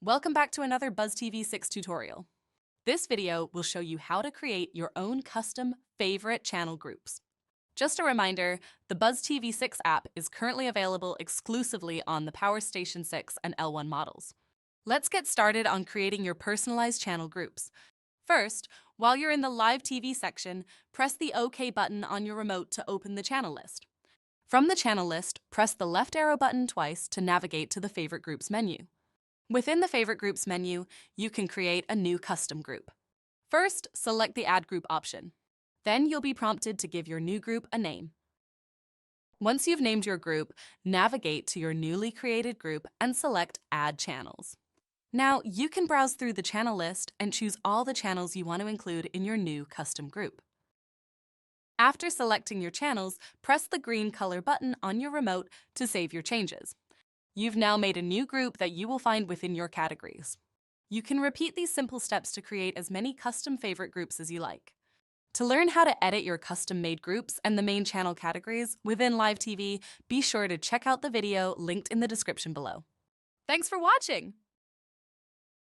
Welcome back to another BuzzTV 6 tutorial. This video will show you how to create your own custom favorite channel groups. Just a reminder, the BuzzTV 6 app is currently available exclusively on the PowerStation 6 and L1 models. Let's get started on creating your personalized channel groups. First, while you're in the Live TV section, press the OK button on your remote to open the channel list. From the channel list, press the left arrow button twice to navigate to the Favorite Groups menu. Within the Favorite Groups menu, you can create a new custom group. First, select the Add Group option. Then you'll be prompted to give your new group a name. Once you've named your group, navigate to your newly created group and select Add Channels. Now, you can browse through the channel list and choose all the channels you want to include in your new custom group. After selecting your channels, press the green color button on your remote to save your changes. You've now made a new group that you will find within your categories. You can repeat these simple steps to create as many custom favorite groups as you like. To learn how to edit your custom-made groups and the main channel categories within Live TV, be sure to check out the video linked in the description below. Thanks for watching!